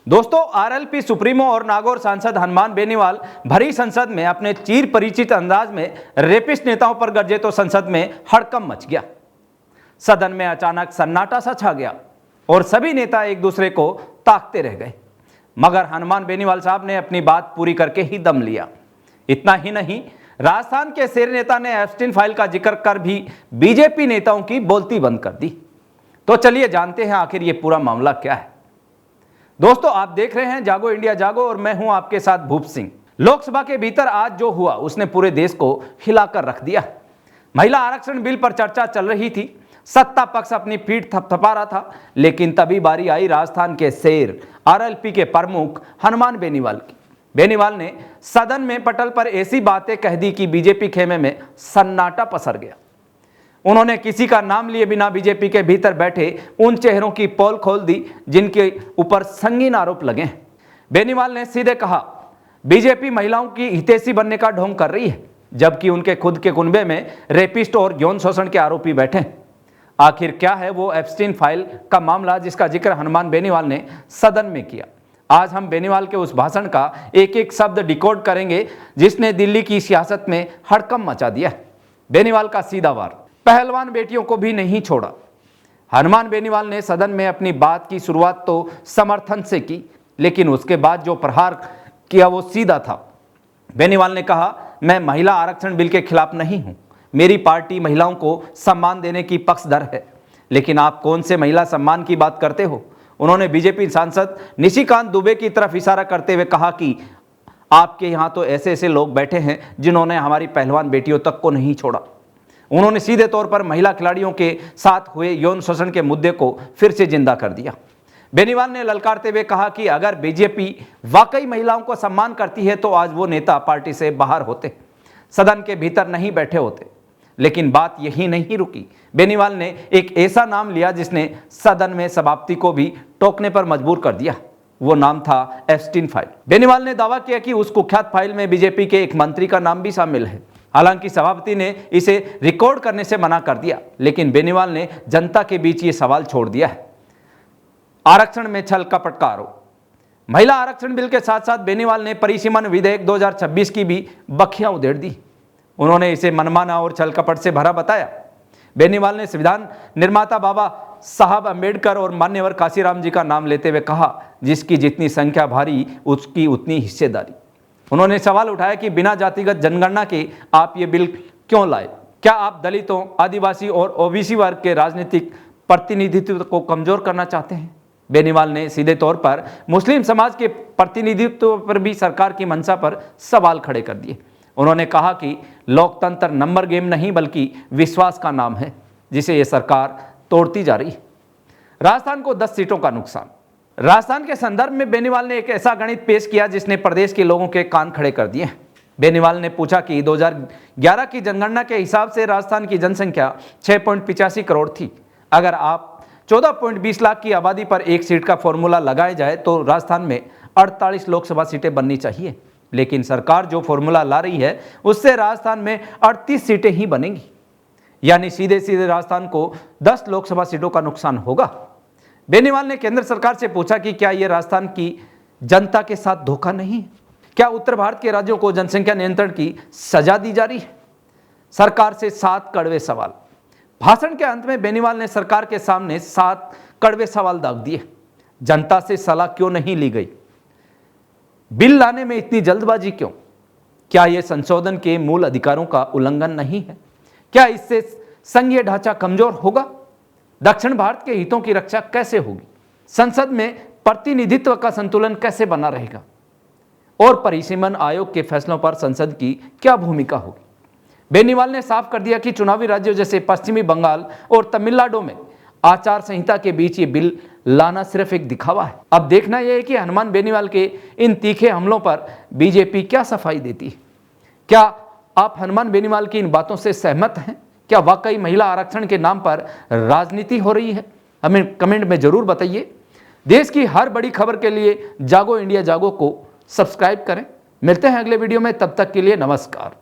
दोस्तों, RLP supremo और नागौर सांसद हनुमान बेनीवाल भरी संसद में अपने चिर परिचित अंदाज में रेपिस्ट नेताओं पर गरजे तो संसद में हड़कंप मच गया। सदन में अचानक सन्नाटा सा छा गया और सभी नेता एक दूसरे को ताकते रह गए, मगर हनुमान बेनीवाल साहब ने अपनी बात पूरी करके ही दम लिया। इतना ही नहीं, राजस्थान के शेर नेता ने एप्स्टीन फाइल का जिक्र कर भी बीजेपी नेताओं की बोलती बंद कर दी। तो चलिए जानते हैं आखिर ये पूरा मामला क्या है। दोस्तों, आप देख रहे हैं जागो इंडिया जागो और मैं हूं आपके साथ भूप सिंह। लोकसभा के भीतर आज जो हुआ उसने पूरे देश को हिलाकर रख दिया। महिला आरक्षण बिल पर चर्चा चल रही थी, सत्ता पक्ष अपनी पीठ थपथपा रहा था, लेकिन तभी बारी आई राजस्थान के शेर आरएलपी के प्रमुख हनुमान बेनीवाल की। बेनीवाल ने सदन में पटल पर ऐसी बातें कह दी कि बीजेपी खेमे में सन्नाटा पसर गया। उन्होंने किसी का नाम लिए बिना बीजेपी के भीतर बैठे उन चेहरों की पोल खोल दी जिनके ऊपर संगीन आरोप लगे हैं। बेनीवाल ने सीधे कहा, बीजेपी महिलाओं की हितैषी बनने का ढोंग कर रही है, जबकि उनके खुद के कुनबे में रेपिस्ट और यौन शोषण के आरोपी बैठे हैं। आखिर क्या है वो एप्स्टीन फाइल का मामला जिसका जिक्र हनुमान बेनीवाल ने सदन में किया। आज हम बेनीवाल के उस भाषण का एक एक शब्द डिकोड करेंगे जिसने दिल्ली की सियासत में हड़कंप मचा दिया। बेनीवाल का सीधा वार, पहलवान बेटियों को भी नहीं छोड़ा। हनुमान बेनीवाल ने सदन में अपनी बात की शुरुआत तो समर्थन से की, लेकिन उसके बाद जो प्रहार किया वो सीधा था। बेनीवाल ने कहा, मैं महिला आरक्षण बिल के खिलाफ नहीं हूं, मेरी पार्टी महिलाओं को सम्मान देने की पक्षधर है। लेकिन आप कौन से महिला सम्मान की बात करते हो? उन्होंने बीजेपी सांसद निशिकांत दुबे की तरफ इशारा करते हुए कहा कि आपके यहां तो ऐसे ऐसे लोग बैठे हैं जिन्होंने हमारी पहलवान बेटियों तक को नहीं छोड़ा। उन्होंने सीधे तौर पर महिला खिलाड़ियों के साथ हुए यौन शोषण के मुद्दे को फिर से जिंदा कर दिया। बेनीवाल ने ललकारते हुए कहा कि अगर बीजेपी वाकई महिलाओं को सम्मान करती है तो आज वो नेता पार्टी से बाहर होते, सदन के भीतर नहीं बैठे होते। लेकिन बात यही नहीं रुकी। बेनीवाल ने एक ऐसा नाम लिया जिसने सदन में सभापति को भी टोकने पर मजबूर कर दिया। वो नाम था एप्स्टीन फाइल। बेनीवाल ने दावा किया कि उस कुख्यात फाइल में बीजेपी के एक मंत्री का नाम भी शामिल है। हालांकि सभापति ने इसे रिकॉर्ड करने से मना कर दिया, लेकिन बेनीवाल ने जनता के बीच ये सवाल छोड़ दिया है, आरक्षण में छल कपट का आरोप। महिला आरक्षण बिल के साथ साथ बेनीवाल ने परिसीमन विधेयक 2026 की भी बखियां उधेड़ दी। उन्होंने इसे मनमाना और छल कपट से भरा बताया। बेनीवाल ने संविधान निर्माता बाबा साहब अम्बेडकर और मान्यवर काशीराम जी का नाम लेते हुए कहा, जिसकी जितनी संख्या भारी उसकी उतनी हिस्सेदारी। उन्होंने सवाल उठाया कि बिना जातिगत जनगणना के आप ये बिल क्यों लाए? क्या आप दलितों, आदिवासी और ओबीसी वर्ग के राजनीतिक प्रतिनिधित्व को कमजोर करना चाहते हैं? बेनीवाल ने सीधे तौर पर मुस्लिम समाज के प्रतिनिधित्व पर भी सरकार की मंशा पर सवाल खड़े कर दिए। उन्होंने कहा कि लोकतंत्र नंबर गेम नहीं बल्कि विश्वास का नाम है, जिसे ये सरकार तोड़ती जा रही है। राजस्थान को 10 सीटों का नुकसान। राजस्थान के संदर्भ में बेनीवाल ने एक ऐसा गणित पेश किया जिसने प्रदेश के लोगों के कान खड़े कर दिए। बेनीवाल ने पूछा कि 2011 की जनगणना के हिसाब से राजस्थान की जनसंख्या 6.85 करोड़ थी। अगर आप 14.20 लाख की आबादी पर एक सीट का फॉर्मूला लगाया जाए तो राजस्थान में 48 लोकसभा सीटें बननी चाहिए, लेकिन सरकार जो फॉर्मूला ला रही है उससे राजस्थान में 38 सीटें ही बनेंगी, यानी सीधे सीधे राजस्थान को 10 लोकसभा सीटों का नुकसान होगा। बेनीवाल ने केंद्र सरकार से पूछा कि क्या यह राजस्थान की जनता के साथ धोखा नहीं है? क्या उत्तर भारत के राज्यों को जनसंख्या नियंत्रण की सजा दी जा रही है? सरकार से 7 कड़वे सवाल। भाषण के अंत में बेनीवाल ने सरकार के सामने 7 कड़वे सवाल दाग दिए। जनता से सलाह क्यों नहीं ली गई? बिल लाने में इतनी जल्दबाजी क्यों? क्या यह संशोधन के मूल अधिकारों का उल्लंघन नहीं है? क्या इससे संघीय ढांचा कमजोर होगा? दक्षिण भारत के हितों की रक्षा कैसे होगी? संसद में प्रतिनिधित्व का संतुलन कैसे बना रहेगा? और परिसीमन आयोग के फैसलों पर संसद की क्या भूमिका होगी? बेनीवाल ने साफ कर दिया कि चुनावी राज्यों जैसे पश्चिमी बंगाल और तमिलनाडु में आचार संहिता के बीच ये बिल लाना सिर्फ एक दिखावा है। अब देखना यह है कि हनुमान बेनीवाल के इन तीखे हमलों पर बीजेपी क्या सफाई देती है। क्या आप हनुमान बेनीवाल की इन बातों से सहमत हैं? क्या वाकई महिला आरक्षण के नाम पर राजनीति हो रही है? हमें कमेंट में जरूर बताइए। देश की हर बड़ी खबर के लिए जागो इंडिया जागो को सब्सक्राइब करें। मिलते हैं अगले वीडियो में, तब तक के लिए नमस्कार।